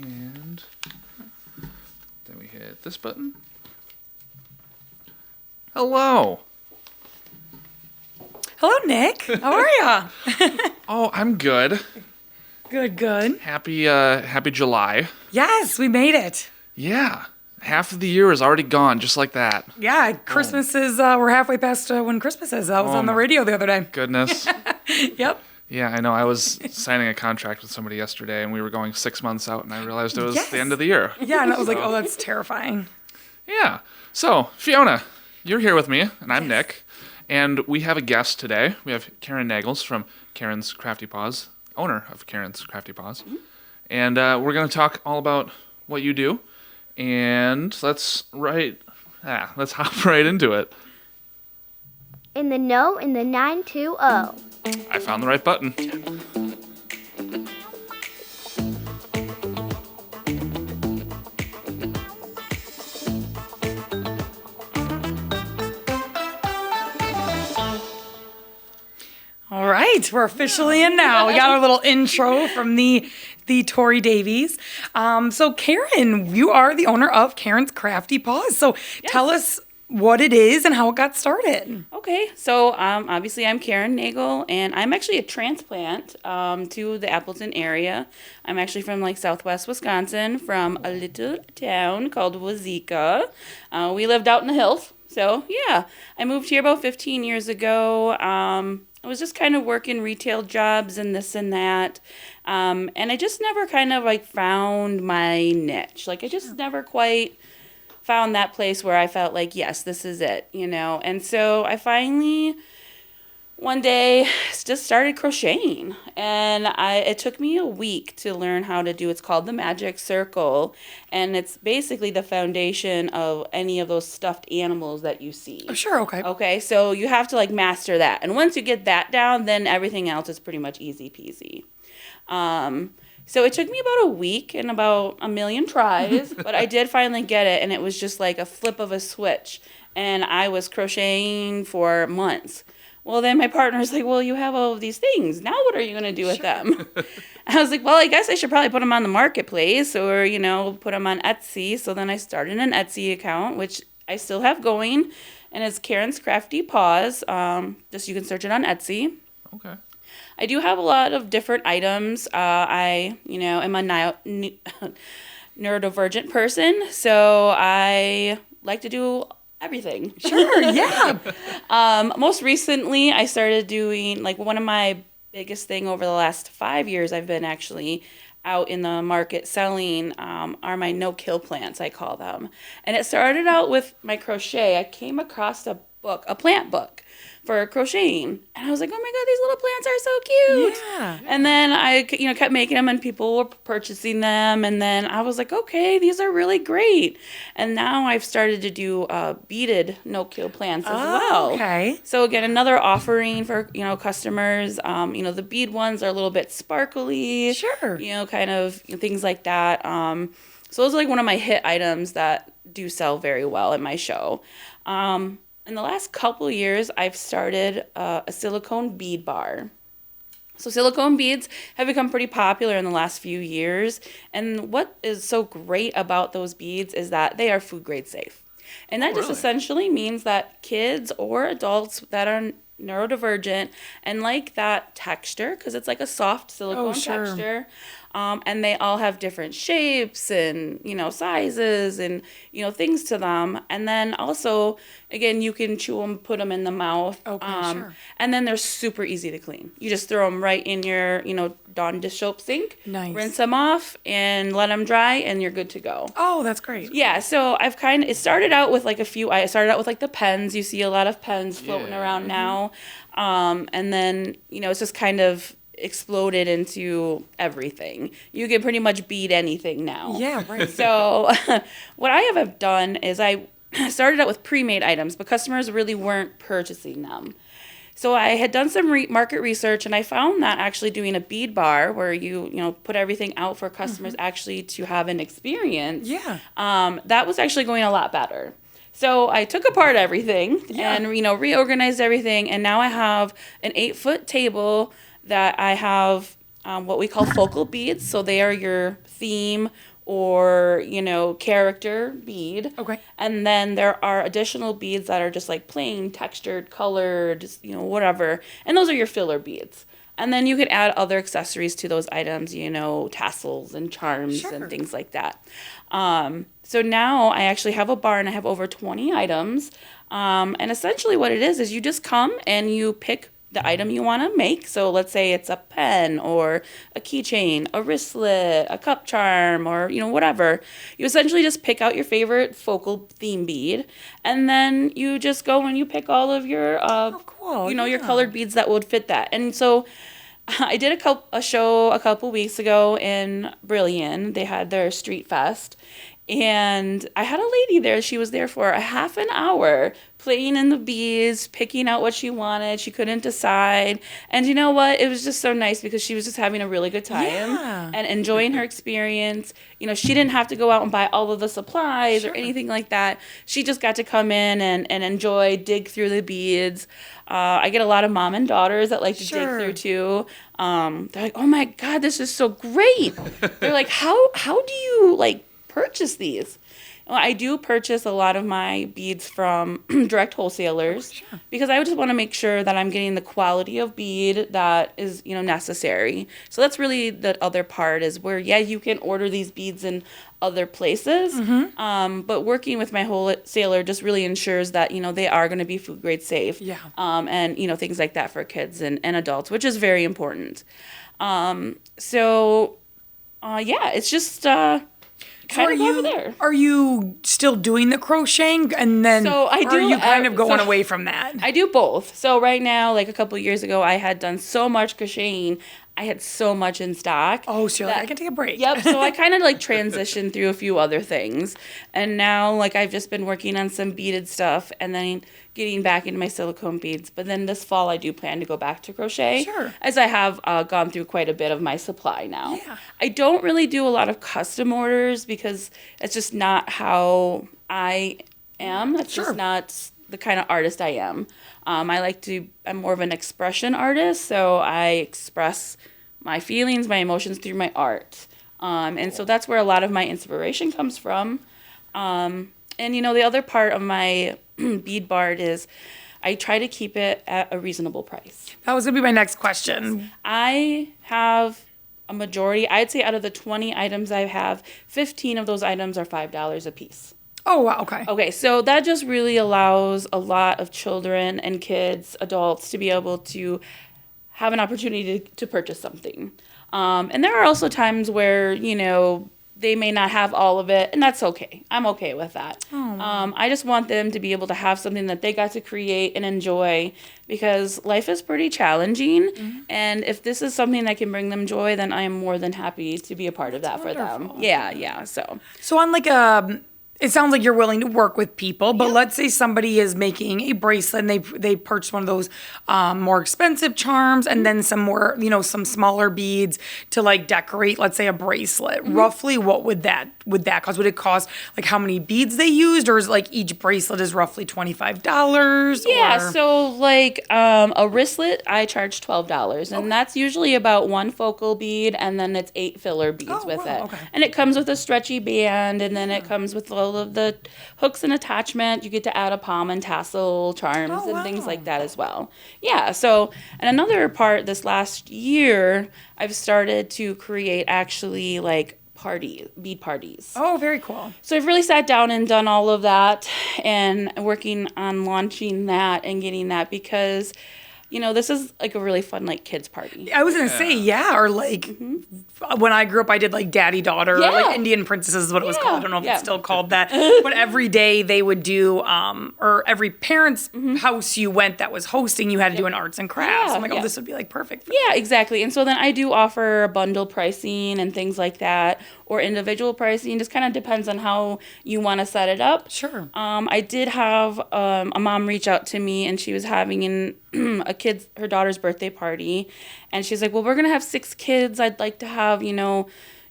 And then we hit this button. Hello. Hello, Nick. How are ya? Oh, I'm good. Good. Happy July. Yes, we made it. Yeah. Half of the year is already gone, just like that. Yeah, Christmas is, we're halfway past when Christmas is. I was on the radio the other day. Goodness. Yep. Yeah, I know. I was signing a contract with somebody yesterday, and we were going 6 months out, and I realized it was the end of the year. Yeah, and I was like, oh, that's terrifying. Yeah. So, Fiona, you're here with me, and I'm Nick. And we have a guest today. We have Karen Nagel from Karen's Krafty Paws, owner of Karen's Krafty Paws. Mm-hmm. And we're going to talk all about what you do. And let's hop right into it. In the 920. I found the right button. All right, we're officially in now. We got our little intro from the Tori Davies. So Karen, you are the owner of Karen's Krafty Paws. So Tell us what it is and how it got started. Okay, so obviously I'm Karen Nagel, and I'm actually a transplant to the Appleton area. I'm actually from southwest Wisconsin, from a little town called Wazeeka. We lived out in the hills, so yeah. I moved here about 15 years ago. I was just kind of working retail jobs and this and that. And I just never found my niche. I just never quite found that place where I felt like, yes, this is it, And so I finally, one day, just started crocheting. And it took me a week to learn how to do, it's called the magic circle. And it's basically the foundation of any of those stuffed animals that you see. Oh, sure, okay. Okay, so you have to master that. And once you get that down, then everything else is pretty much easy peasy. So it took me about a week and about a million tries, but I did finally get it, and it was just like a flip of a switch, and I was crocheting for months. Well, then my partner's like, well, you have all of these things. Now what are you going to do with them? I was like, well, I guess I should probably put them on the marketplace or, put them on Etsy. So then I started an Etsy account, which I still have going, and it's Karen's Krafty Paws. Just you can search it on Etsy. Okay. I do have a lot of different items. I am a neurodivergent person, so I like to do everything. Sure, yeah. Most recently, I started doing, one of my biggest thing over the last 5 years, I've been actually out in the market selling are my no-kill plants, I call them. And it started out with my crochet. I came across a plant book for crocheting, and I was like, oh my god, these little plants are so cute. Yeah. And then I kept making them, and people were purchasing them, and then I was like, okay, these are really great. And now I've started to do beaded no-kill plants as well. Okay. So again, another offering for customers. The bead ones are a little bit sparkly. Sure. Kind of things like that. So those are one of my hit items that do sell very well at my show. In the last couple years, I've started a silicone bead bar. So silicone beads have become pretty popular in the last few years. And what is so great about those beads is that they are food grade safe. And that just essentially means that kids or adults that are neurodivergent and like that texture, because it's like a soft silicone texture, and they all have different shapes and sizes and things to them. And then also, again, you can chew them, put them in the mouth. Okay, sure. And then they're super easy to clean. You just throw them right in your Dawn dish soap sink. Nice. Rinse them off and let them dry, and you're good to go. Oh, that's great. Yeah, so it started out with I started out with the pens. You see a lot of pens floating around now. And then, it's just kind of exploded into everything. You can pretty much beat anything now. Yeah, right. So what I have done is I started out with pre-made items, but customers really weren't purchasing them. So I had done some market research, and I found that actually doing a bead bar where you put everything out for customers actually to have an experience, that was actually going a lot better. So I took apart everything and reorganized everything, and now I have an 8-foot table that I have what we call focal beads. So they are your theme or, character bead. Okay. And then there are additional beads that are just like plain, textured, colored, whatever. And those are your filler beads. And then you could add other accessories to those items, tassels and charms and things like that. So now I actually have a bar and I have over 20 items. And essentially what it is you just come and you pick the item you want to make. So let's say it's a pen or a keychain, a wristlet, a cup charm, or, whatever. You essentially just pick out your favorite focal theme bead. And then you just go and you pick all of your, cool. your colored beads that would fit that. And so I did a show a couple weeks ago in Brilliant. They had their street fest. And I had a lady there. She was there for a half an hour playing in the beads, picking out what she wanted. She couldn't decide. And you know what? It was just so nice because she was just having a really good time and enjoying her experience. She didn't have to go out and buy all of the supplies or anything like that. She just got to come in and enjoy, dig through the beads. I get a lot of mom and daughters that like to dig through too. They're like, oh my God, this is so great. They're like, how do you purchase these? Well, I do purchase a lot of my beads from direct wholesalers because I just want to make sure that I'm getting the quality of bead that is, necessary. So that's really the other part is where, you can order these beads in other places, but working with my wholesaler just really ensures that, they are going to be food grade safe. And, things like that for kids and adults, which is very important. It's just... Are you still doing the crocheting and then are you kind of going away from that? I do both. So right now, a couple of years ago, I had done so much crocheting. I had so much in stock. Oh, so I can take a break. Yep. So I kind of transitioned through a few other things. And now I've just been working on some beaded stuff and then getting back into my silicone beads. But then this fall I do plan to go back to crochet. As I have gone through quite a bit of my supply now. I don't really do a lot of custom orders because it's just not how I am. That's just not the kind of artist I am. I'm more of an expression artist, so I express my feelings, my emotions through my art. And so that's where a lot of my inspiration comes from. And the other part of my bead bar is I try to keep it at a reasonable price. That was going to be my next question. I have a majority, I'd say out of the 20 items I have, 15 of those items are $5 a piece. Oh, wow. Okay. Okay, so that just really allows a lot of children and kids, adults, to be able to have an opportunity to purchase something. And there are also times where, they may not have all of it, and that's okay. I'm okay with that. I just want them to be able to have something that they got to create and enjoy because life is pretty challenging. And if this is something that can bring them joy, then I am more than happy to be a part of that for them. Yeah. So on it sounds like you're willing to work with people, but let's say somebody is making a bracelet and they purchase one of those more expensive charms and then some more, some smaller beads to decorate, let's say a bracelet. Roughly what would that cost? Would it cost how many beads they used, or is each bracelet is roughly $25? Yeah, so a wristlet I charge $12 and that's usually about one focal bead and then it's 8 filler beads with it. Okay. And it comes with a stretchy band and then it comes with all of the hooks and attachment. You get to add a palm and tassel charms and things like that as well. Yeah, so and another part this last year I've started to create actually bead parties. Oh, very cool. So I've really sat down and done all of that and working on launching that and getting that because this is a really fun kids party. I was gonna say or when I grew up I did daddy daughter or Indian princesses is what it was called. I don't know if it's still called that, but every day they would do or every parent's house you went that was hosting you had to do an arts and crafts. I'm like, this would be perfect. Yeah, exactly. And so then I do offer bundle pricing and things like that or individual pricing. Just kind of depends on how you want to set it up. Sure. I did have a mom reach out to me and she was having her daughter's birthday party, and she's like, well, we're gonna have 6 kids. I'd like to have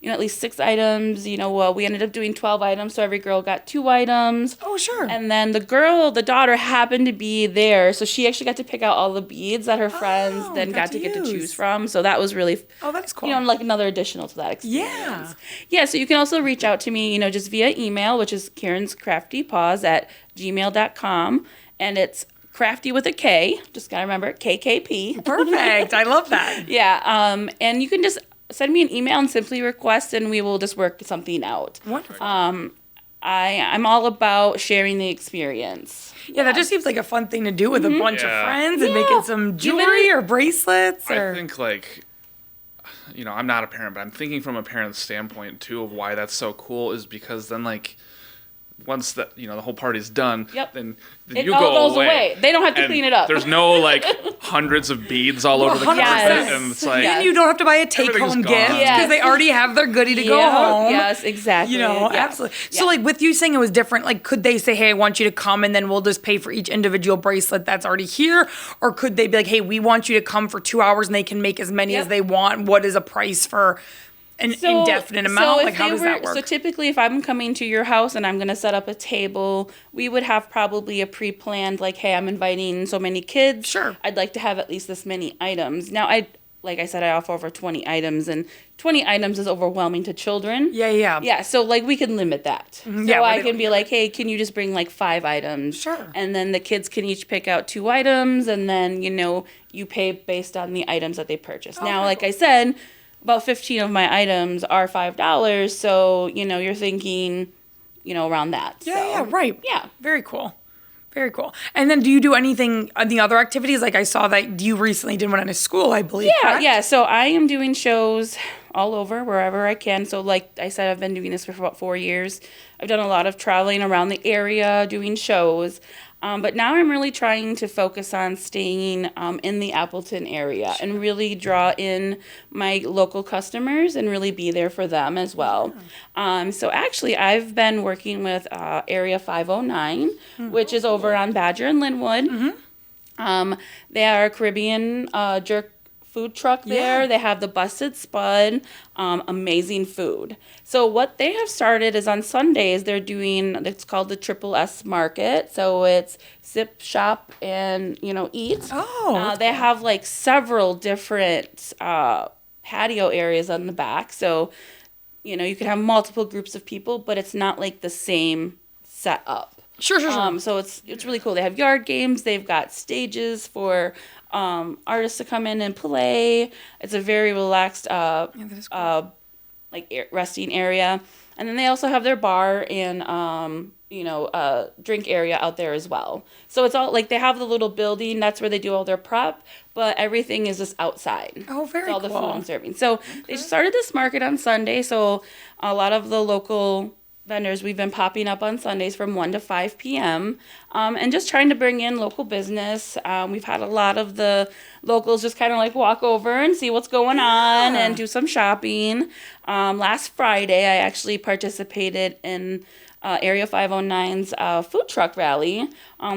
at least 6 items. We ended up doing 12 items, so every girl got 2 items. Oh, sure. And then the daughter happened to be there, so she actually got to pick out all the beads that her friends then got to get to use. choose from. So that was really, That's cool. like another additional to that experience. Yeah. Yeah, so you can also reach out to me, just via email, which is karenscraftypaws@gmail.com. And it's crafty with a K. Just got to remember, KKP. Perfect. I love that. Yeah, and you can just send me an email and simply request, and we will just work something out. Wonderful. I'm all about sharing the experience. Yeah, that just seems like a fun thing to do with a bunch of Yeah. friends and making some jewelry or bracelets. Or... I think I'm not a parent, but I'm thinking from a parent's standpoint too of why that's so cool is because then once the whole party's done, Yep. then It you all go goes away. away. They don't have to And clean it up. There's no hundreds of beads all over the carpet, Yes. and it's like Yes. And you don't have to buy a take-home Everything's gift gone. because Yes. they already have their goodie to go Yeah, home. Yes, exactly. Yeah. Absolutely. So, Yeah. with you saying it was different, could they say, hey, I want you to come and then we'll just pay for each individual bracelet that's already here? Or could they be like, hey, we want you to come for 2 hours and they can make as many as Yep. they want? What is a price for an indefinite amount? if How they does that work? So typically, if I'm coming to your house and I'm going to set up a table, we would have probably a pre-planned, hey, I'm inviting so many kids. Sure. I'd like to have at least this many items. Now, like I said, I offer over 20 items, and 20 items is overwhelming to children. Yeah. Yeah, so we can limit that. So Yeah, where I they can don't be like, hey, can you just bring 5 items? Sure. And then the kids can each pick out 2 items, and then, you pay based on the items that they purchase. Now, very like I said, about 15 of my items are $5, so, you're thinking, around that. Yeah, right. Yeah. Very cool. Very cool. And then do you do anything, the other activities? I saw that you recently did one at a school, I believe. Yeah, correct? yeah. So I am doing shows all over, wherever I can. So like I said, I've been doing this for about 4 years. I've done a lot of traveling around the area, doing shows. But now I'm really trying to focus on staying in the Appleton area and really draw in my local customers and really be there for them as well. So actually, I've been working with Area 509, which is over on Badger and Linwood. They are a Caribbean jerk food truck there. Yeah. They have the Busted Spud, amazing food. So what they have started is on Sundays they're doing, it's called the Triple S Market. So it's sip, shop, and eat. Oh, They have several different patio areas on the back. So you can have multiple groups of people, but it's not the same setup. Sure. So it's really cool. They have yard games. They've got stages for artists to come in and play. It's a very relaxed, that is cool. resting area. And then they also have their bar and drink area out there as well. So it's all they have the little building. That's where they do all their prep, but everything is just outside. Oh, very It's all the food cool. and serving. So they started this market on Sunday. So a lot of the local vendors, we've been popping up on Sundays from 1 to 5 p.m. And just trying to bring in local business. We've had a lot of the locals just kind of walk over and see what's going on and do some shopping. Last Friday, I actually participated in Area 509's food truck rally.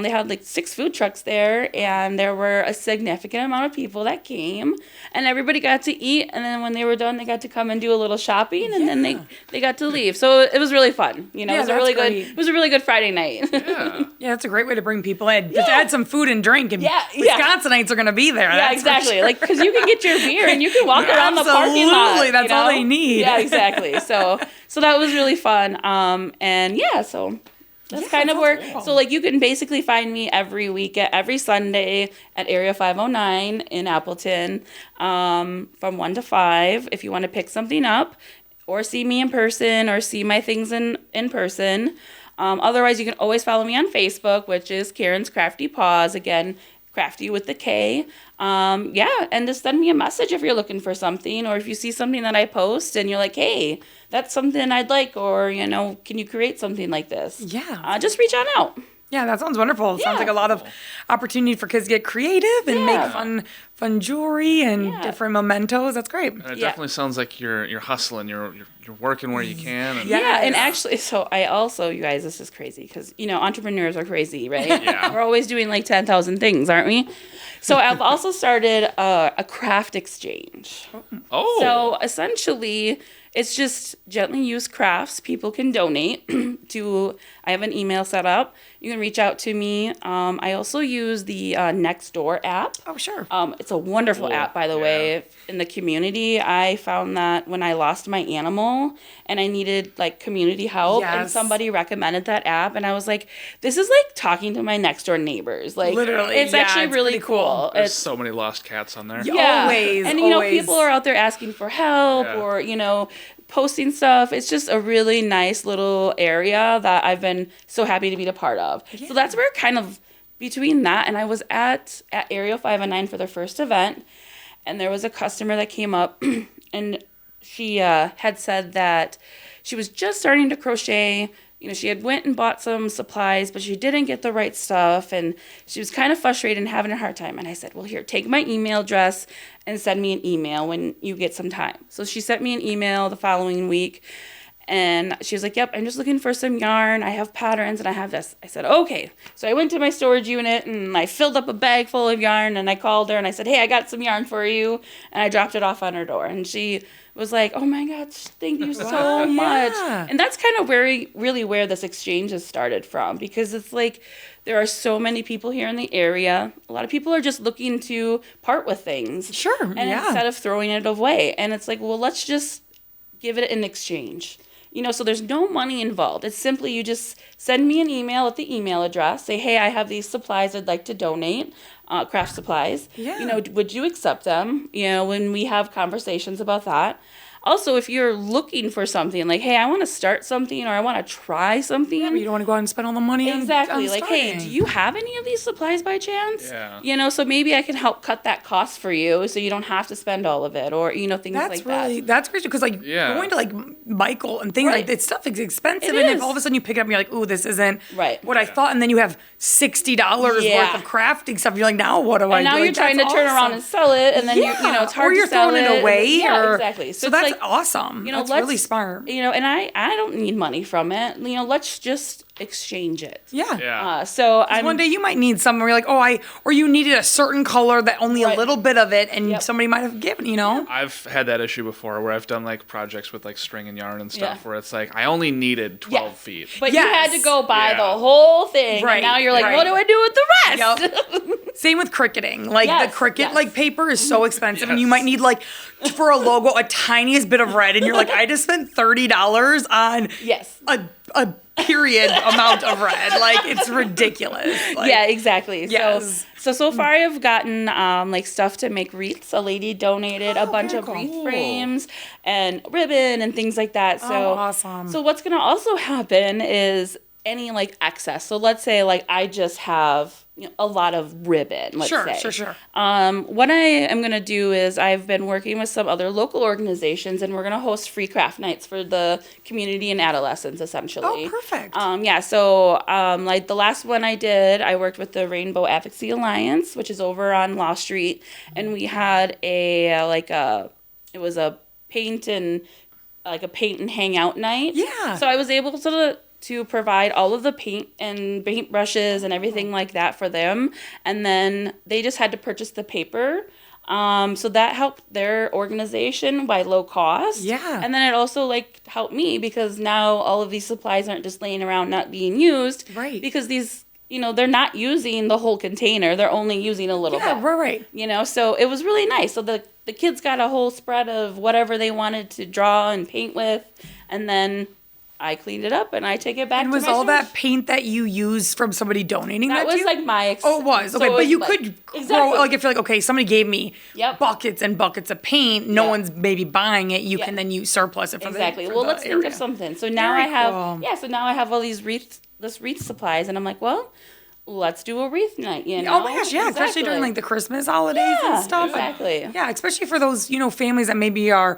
They had 6 food trucks there, and there were a significant amount of people that came, and everybody got to eat, and then when they were done, they got to come and do a little shopping, and then they got to leave. So it was really fun. It was a that's really great. it was a really good Friday night. Yeah. Yeah, that's a great way to bring people in. Just add some food and drink, and Yeah, yeah. Wisconsinites are going to be there. Yeah, that's for exactly. sure. Because you can get your beer and you can walk around the parking lot. Absolutely, that's all they need. Yeah, exactly. So that was really fun. And yeah, so that's kind of where. cool. So you can basically find me every week every Sunday at Area 509 in Appleton, from 1 to 5. If you want to pick something up, or see me in person, or see my things in person. Otherwise, you can always follow me on Facebook, which is Karen's Krafty Paws. Again, Krafty with the K. And just send me a message if you're looking for something, or if you see something that I post and you're like, hey, that's something I'd like, or, can you create something like this? Yeah. Just reach on out. Yeah, that sounds wonderful. It sounds Yeah. like a lot of opportunity for kids to get creative and Yeah. make fun jewelry and Yeah. different mementos. That's great. And it Yeah. definitely sounds like you're hustling. You're working where you can. And Yeah. And actually, so I also, you guys, this is crazy because, entrepreneurs are crazy, right? Yeah. We're always doing 10,000 things, aren't we? So I've also started a craft exchange. Oh. So essentially, it's just gently used crafts. People can donate to, I have an email set up. You can reach out to me. I also use the Nextdoor app. Oh, sure. It's a wonderful app, by the way. In the community, I found that when I lost my animal and I needed like community help, and Yes. somebody recommended that app, and I was like, this is like talking to my next door neighbors. Like, Literally, it's yeah, actually it's really pretty cool. cool. There's It's so many lost cats on there. Yeah. Always, and always. people are out there asking for help Yeah. or posting stuff. It's just a really nice little area that I've been so happy to be a part of. So that's where kind of between that, and I was at Area 509 for their first event, and there was a customer that came up and she had said that she was just starting to crochet. She had went and bought some supplies, but she didn't get the right stuff, and she was kind of frustrated and having a hard time. And I said, well, here, take my email address and send me an email when you get some time. So she sent me an email the following week, and she was like, yep, I'm just looking for some yarn. I have patterns, and I have this. I said, okay. So I went to my storage unit, and I filled up a bag full of yarn, and I called her, and I said, hey, I got some yarn for you, and I dropped it off on her door. And she was like, oh my gosh, thank you so much. Yeah. And that's kind of where this exchange has started from, because it's like there are so many people here in the area. A lot of people are just looking to part with things. Sure, And yeah. instead of throwing it away. And it's like, well, let's just give it an exchange. So there's no money involved. It's simply you just send me an email at the email address. Say, hey, I have these supplies I'd like to donate, craft supplies. Yeah. Would you accept them? When we have conversations about that. Also, if you're looking for something, like, hey, I want to start something or I want to try something. Yeah, but you don't want to go out and spend all the money on Exactly. on Like, hey, starting. do you have any of these supplies by chance? Yeah. So maybe I can help cut that cost for you so you don't have to spend all of it or, things That's like really that. that's great because Yeah. going to like Michael and things Right. like that stuff is expensive, It and is. if all of a sudden you pick it up and you're like, ooh, this isn't Right. what I thought, and then you have $60 Yeah. worth of crafting stuff. You're like, now what do I And do? now Like, you're trying to that's turn around awesome. and sell it, and then it's hard or you're to sell throwing it away. Yeah, or, exactly. So it's that's like, awesome. That's let's- really smart. And I don't need money from it. Let's just exchange it. Yeah. Yeah. So I'm One day you might need some where you're like, or you needed a certain color that only a Right. little bit of it, and Yep. somebody might have given, I've had that issue before where I've done like projects with like string and yarn and stuff Yeah. where it's like I only needed 12 Yes. feet. But you had to Yes. go buy Yeah. the whole thing, Right, and now you're like, right. what do I do with the rest? Same with cricketing. Like Yes, the cricket yes. like paper is so expensive, and you Yes. might need like for a logo a tiniest bit of red, and you're like, I just spent $30 on Yes. a period amount of red. Like it's ridiculous. Like, Yeah, exactly. Yes. So far I've gotten like stuff to make wreaths. A lady donated a bunch very of cool. wreath frames and ribbon and things like that. So awesome. So what's gonna also happen is any like excess. So let's say like I just have a lot of ribbon. Let's Sure, say. sure. What I am gonna do is I've been working with some other local organizations, and we're gonna host free craft nights for the community and adolescents, essentially. Oh, perfect. Like the last one I did, I worked with the Rainbow Advocacy Alliance, which is over on Law Street, and we had it was a paint and hangout night. Yeah. So I was able to provide all of the paint and paintbrushes and everything like that for them, and then they just had to purchase the paper. So that helped their organization by low cost. Yeah. And then it also helped me because now all of these supplies aren't just laying around not being used. Right. Because these, they're not using the whole container. They're only using a little Yeah, bit. right. So it was really nice. So the kids got a whole spread of whatever they wanted to draw and paint with, and then I cleaned it up and I take it back And to was my all storage. that paint that you used from somebody donating that That was to you? my Oh, it was. Okay, but you could grow, exactly. if you're like, okay, somebody gave me Yep. buckets and buckets of paint, no Yeah. one's maybe buying it, you Yeah. can then use surplus it for Exactly. the Well, for let's the think area. of something. So now Very I have cool. so now I have all these wreath supplies, and I'm like, well, let's do a wreath night. Oh my gosh, yeah, especially during like the Christmas holidays Yeah, and stuff. exactly. Yeah, especially for those, families that maybe are,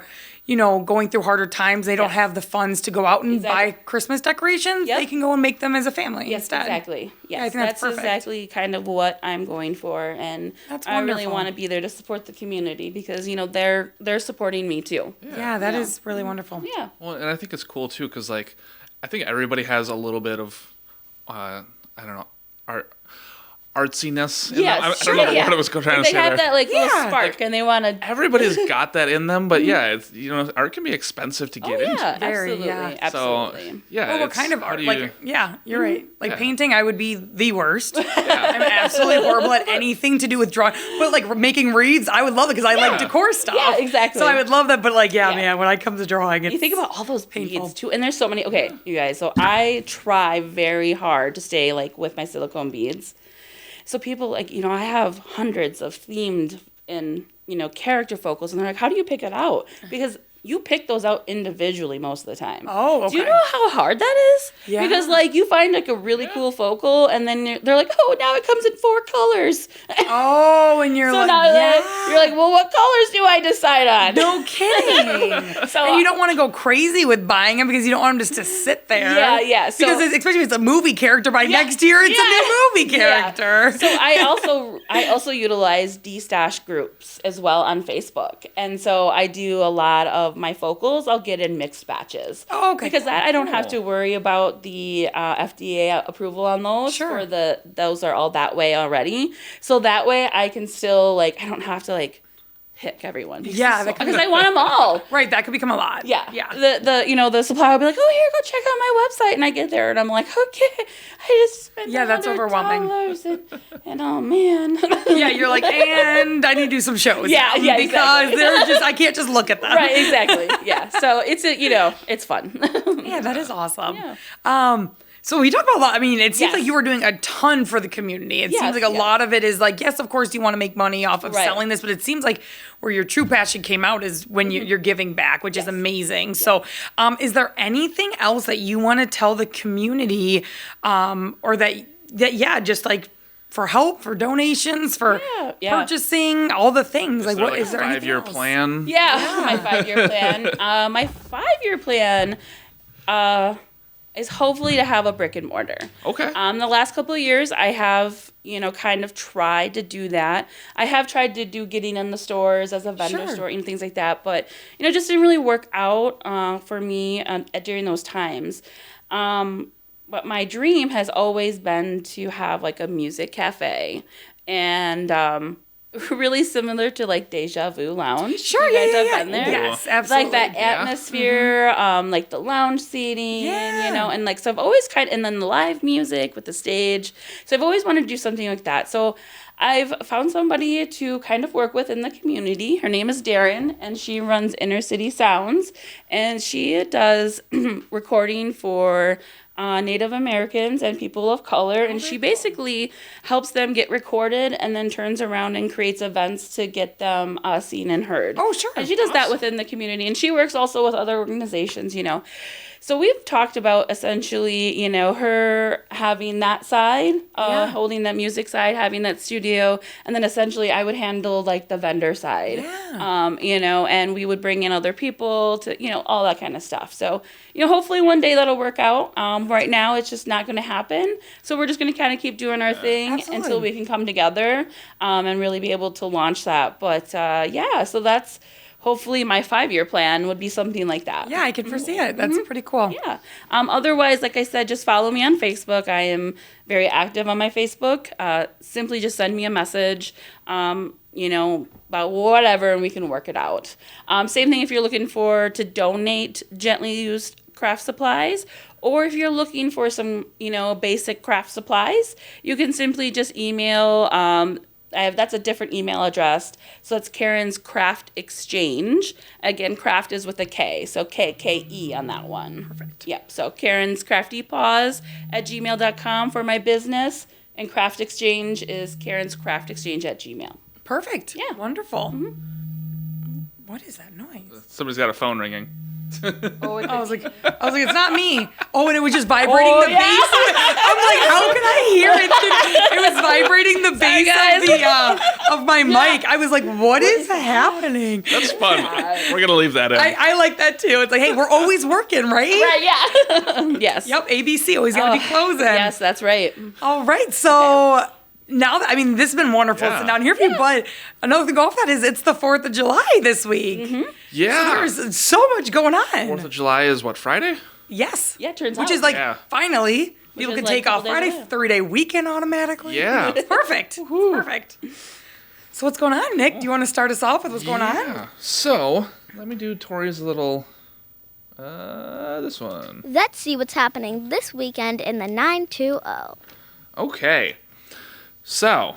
going through harder times. They don't Yes. have the funds to go out and Exactly. buy Christmas decorations. Yep. They can go and make them as a family Yes, instead. exactly. Yes, Yeah, I think that's perfect. exactly kind of what I'm going for, and That's I really wonderful. want to be there to support the community because they're supporting me too. Yeah, that is really wonderful. Yeah. Well, and I think it's cool too because like I think everybody has a little bit of I don't know artsiness. In Yeah, them. I sure, don't know yeah. what I was trying to They say have there. that like little Yeah. spark, and they want to. Everybody's got that in them, but yeah, it's, art can be expensive to Oh get into. yeah, Very, absolutely, yeah. absolutely. So yeah, Well, what it's- kind of how art? do Like, you- yeah, you're right. Like Yeah. painting, I would be the worst. I'm absolutely horrible at anything to do with drawing. But like making wreaths, I would love it because I like decor stuff. Yeah, exactly. So I would love that. But like, yeah, Yeah. man, when I come to drawing, it's You think about all those painful. beads too, and there's so many. Okay, you guys. So I try very hard to stay like with my silicone beads. So people like, I have hundreds of themed and character focals, and they're like, how do you pick it out? Because you pick those out individually most of the time. Oh, okay. Do you know how hard that is? Yeah. Because like you find like a really cool focal, and then they're like, oh, now it comes in 4 colors. Oh, and you're So like, now yeah. you're like, well, what colors do I decide on? No kidding. So And you don't want to go crazy with buying them because you don't want them just to sit there. Yeah, yeah. So- because especially if it's a movie character, by Yeah, next year it's yeah. a new movie Yeah. character. So I also utilize de-stash groups as well on Facebook, and so I do a lot of my focals. I'll get in mixed batches. Oh, okay. Because that I don't have to worry about the FDA approval on those. Sure. Those are all that way already. So that way I can still I don't have to pick everyone. Yeah, that could because I want them all. Right, that could become a lot. Yeah. Yeah. The supplier will be like, oh, here, go check out my website. And I get there and I'm like, okay, I just spent Yeah, that's overwhelming. $100 and oh man. Yeah, you're like, and I need to do some shows. Yeah, now yeah, because exactly. I can't just look at them. Right, exactly. Yeah. So it's fun. Yeah, that is awesome. Yeah. So we talked about a lot. I mean, it seems Yes. like you were doing a ton for the community. It seems Yes, like a yeah. lot of it is like, yes, of course, you want to make money off of Right. selling this, but it seems like where your true passion came out is when you're giving back, which is amazing. So, is there anything else that you want to tell the community, or that just like for help, for donations, for Yeah. purchasing, all the things? Is there what is there anything 5-year else? plan? Yeah, my 5-year plan. My 5-year plan is hopefully to have a brick and mortar. Okay. The last couple of years, I have, kind of tried to do that. I have tried to do getting in the stores as a vendor Sure. store and things like that, but, just didn't really work out for me during those times. But my dream has always been to have like a music cafe, and really similar to like Deja Vu Lounge. Sure, you guys yeah. have been there. Yes, absolutely. Like that Yeah. atmosphere, like the lounge seating, Yeah. and so I've always and then the live music with the stage. So I've always wanted to do something like that. So I've found somebody to kind of work with in the community. Her name is Darren, and she runs Inner City Sounds, and she does recording for Native Americans and people of color, and she basically helps them get recorded and then turns around and creates events to get them seen and heard. Oh, sure. And she does that within the community, and she works also with other organizations, So we've talked about essentially, her having that side, holding that music side, having that studio, and then essentially I would handle like the vendor side, and we would bring in other people to, all that kind of stuff. So, hopefully one day that'll work out. Right now it's just not going to happen. So we're just going to kind of keep doing our thing Absolutely. until we can come together and really be able to launch that. But so that's hopefully my 5-year plan would be something like that. Yeah, I can foresee it. That's pretty cool. Yeah. Otherwise, like I said, just follow me on Facebook. I am very active on my Facebook. Simply just send me a message, about whatever, and we can work it out. Same thing if you're looking to donate gently used craft supplies, or if you're looking for some, basic craft supplies, you can simply just email. That's a different email address. So it's Karen's Craft Exchange. Again, craft is with a K, so KKE on that one. Perfect. Yep. So Karen's Krafty Paws at gmail.com for my business, and Craft Exchange is Karen's Craft Exchange at gmail. Perfect. Yeah. Wonderful. What is that noise? Somebody's got a phone ringing. I was like, it's not me. Oh, and it was just vibrating the yeah. bass. I'm like, how can I hear it? It was vibrating the bass of my mic. I was like, what is happening? That's fun. We're gonna leave that in. I like that too. It's like, hey, we're always working, right? Right, yeah. Yes. Yep, ABC always got to be closing. Yes, that's right. All right, so now that, this has been wonderful Yeah. sitting down here for you, but another thing off that is it's the 4th of July this week. yeah. There's so much going on. 4th of July is what, Friday? Yes. Yeah, turns Which out. is like, Yeah. finally, People is can like take a off couple days Friday, away. 3-day weekend automatically. Yeah. It's perfect. It's perfect. So what's going on, Nick? Do you want to start us off with what's going on? Yeah. So, let me do Tori's little, this one. Let's see what's happening this weekend in the 920. Okay. So,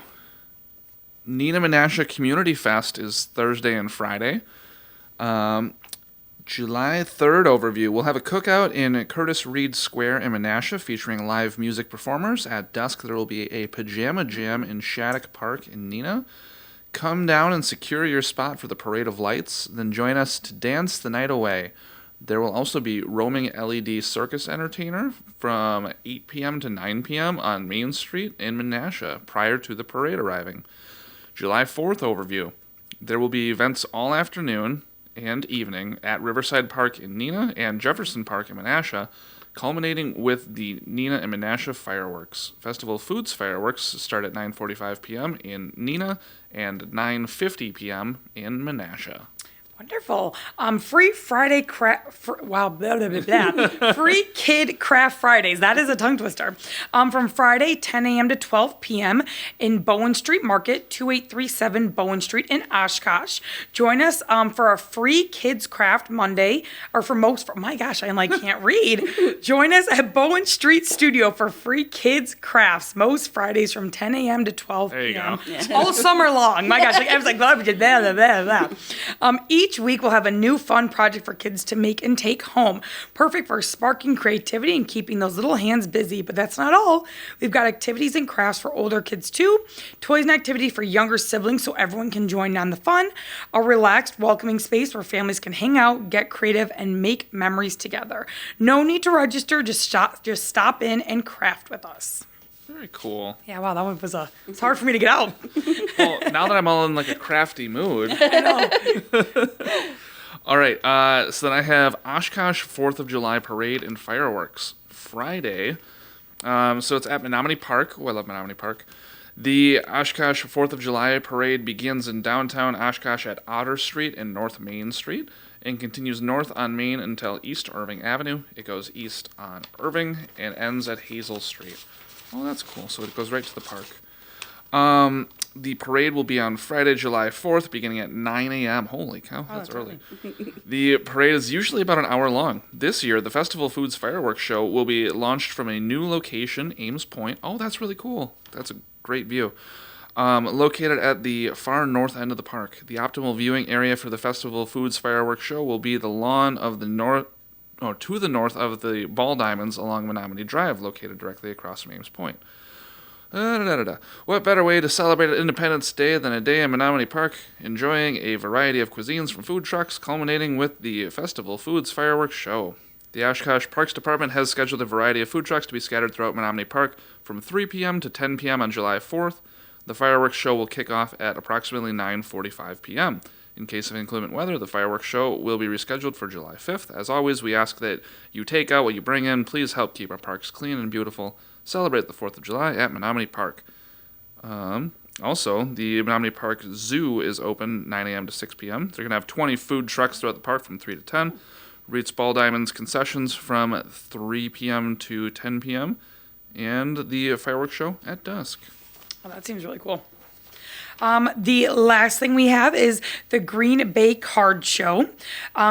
Nina Menasha Community Fest is Thursday and Friday. July 3rd overview. We'll have a cookout in Curtis Reed Square in Menasha featuring live music performers. At dusk, there will be a pajama jam in Shattuck Park in Nina. Come down and secure your spot for the Parade of Lights. Then join us to dance the night away. There will also be roaming LED circus entertainer from 8 p.m. to 9 p.m. on Main Street in Menasha prior to the parade arriving. July 4th overview. There will be events all afternoon and evening at Riverside Park in Nina and Jefferson Park in Menasha, culminating with the Nina and Menasha fireworks. Festival Foods fireworks start at 9:45 p.m. in Nina and 9:50 p.m. in Menasha. Wonderful. Free Friday wow, blah, blah, blah, blah. Free Kid Craft Fridays. That is a tongue twister. From Friday, 10 a.m. to 12 p.m. in Bowen Street Market, 2837 Bowen Street in Oshkosh. Join us for a free Kids Craft Monday, or my gosh, I can't read. Join us at Bowen Street Studio for free Kids Crafts most Fridays from 10 a.m. to 12 There you p.m. go. All summer long. My gosh, I was like, blah, blah, blah, blah, blah. Each week we'll have a new fun project for kids to make and take home. Perfect for sparking creativity and keeping those little hands busy. But that's not all. We've got activities and crafts for older kids too. Toys and activity for younger siblings so everyone can join on the fun. A relaxed, welcoming space where families can hang out, get creative, and make memories together. No need to register. Just stop in and craft with us. Very cool. Yeah, wow, that one was it's hard for me to get out. Well, now that I'm all in a crafty mood. All right, so then I have Oshkosh 4th of July Parade and Fireworks Friday. So it's at Menominee Park. Oh, I love Menominee Park. The Oshkosh 4th of July Parade begins in downtown Oshkosh at Otter Street and North Main Street and continues north on Main until East Irving Avenue. It goes east on Irving and ends at Hazel Street. Oh, that's cool. So it goes right to the park. The parade will be on Friday, July 4th, beginning at 9 a.m. Holy cow, that's early. The parade is usually about an hour long. This year, the Festival Foods Fireworks Show will be launched from a new location, Ames Point. Oh, that's really cool. That's a great view. Located at the far north end of the park. The optimal viewing area for the Festival Foods Fireworks Show will be the lawn of the to the north of the Ball Diamonds along Menominee Drive, located directly across from Ames Point. What better way to celebrate Independence Day than a day in Menominee Park, enjoying a variety of cuisines from food trucks, culminating with the Festival Foods Fireworks Show. The Oshkosh Parks Department has scheduled a variety of food trucks to be scattered throughout Menominee Park from 3 p.m. to 10 p.m. on July 4th. The fireworks show will kick off at approximately 9:45 p.m. In case of inclement weather, the fireworks show will be rescheduled for July 5th. As always, we ask that you take out what you bring in. Please help keep our parks clean and beautiful. Celebrate the 4th of July at Menominee Park. Also, the Menominee Park Zoo is open 9 a.m. to 6 p.m. They're going to have 20 food trucks throughout the park from 3 to 10. Reed's Ball Diamonds concessions from 3 p.m. to 10 p.m. And the fireworks show at dusk. Oh, that seems really cool. The last thing we have is the Green Bay Card Show.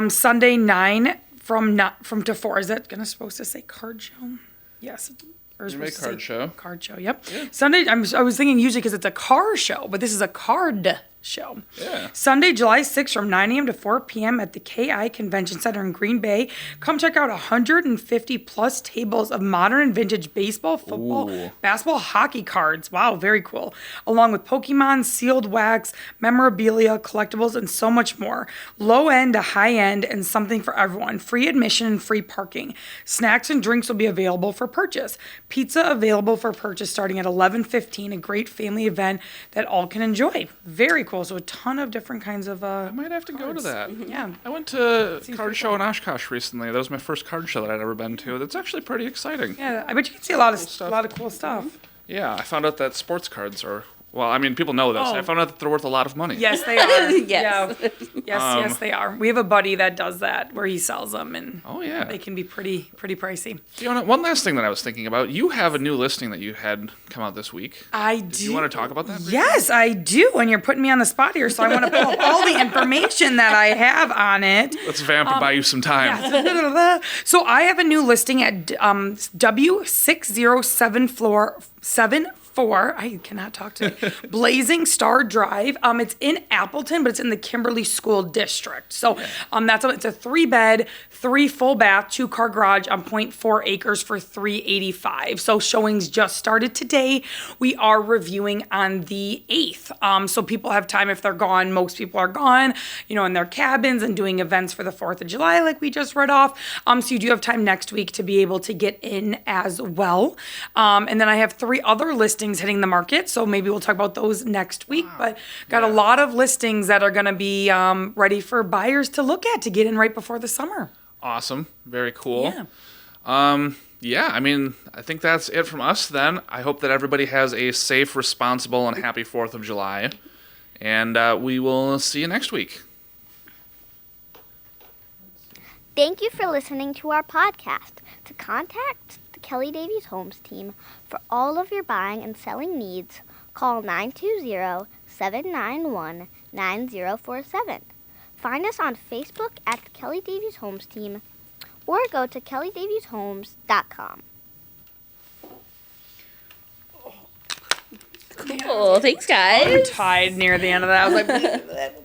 Sunday 9 from to 4. Is that supposed to say card show? Yes. Green Bay Card Show. Card show, yep. Yeah. Sunday, I was thinking usually because it's a car show, but this is a card show. Yeah. Sunday, July 6th from 9 a.m. to 4 p.m. at the KI Convention Center in Green Bay. Come check out 150 plus tables of modern and vintage baseball, football, basketball, hockey cards. Wow, very cool. Along with Pokemon, sealed wax, memorabilia, collectibles, and so much more. Low end to high end and something for everyone. Free admission and free parking. Snacks and drinks will be available for purchase. Pizza available for purchase starting at $11.15. A great family event that all can enjoy. Very cool. So a ton of different kinds of I might have to go to that. Yeah. I went to a card show in Oshkosh recently. That was my first card show that I'd ever been to. That's actually pretty exciting. Yeah, I bet you can see a lot of cool stuff. Yeah, I found out that sports cards are Well, I mean, people know this. Oh. I found out that they're worth a lot of money. Yes, they are. Yes. Yeah. Yes, they are. We have a buddy that does that where he sells them, and Oh, yeah. they can be pretty pricey. Fiona, one last thing that I was thinking about. You have a new listing that you had come out this week. I do. Do you want to talk about that briefly? Yes, I do. And you're putting me on the spot here, so I want to pull up all the information that I have on it. Let's vamp and buy you some time. So I have a new listing at W607 floor 74. I cannot talk today. Blazing Star Drive. It's in Appleton, but it's in the Kimberly School District. So it's a 3-bed, 3 full bath, 2-car garage on 0.4 acres for $385. So showings just started today. We are reviewing on the 8th. So people have time if they're gone. Most people are gone, in their cabins and doing events for the 4th of July, like we just read off. So you do have time next week to be able to get in as well. And then I have 3 other listings hitting the market, so maybe we'll talk about those next week. But got a lot of listings that are going to be ready for buyers to look at to get in right before the summer. Awesome. Very cool. Yeah. I mean, I think that's it from us then. I hope that everybody has a safe, responsible, and happy 4th of July. And we will see you next week. Thank you for listening to our podcast. To contact the Kelly Davies Homes team for all of your buying and selling needs, call 920-791-9047. Find us on Facebook at the Kelly Davies Homes team or go to kellydavieshomes.com. Cool. Thanks, guys. I'm tied near the end of that. I was like,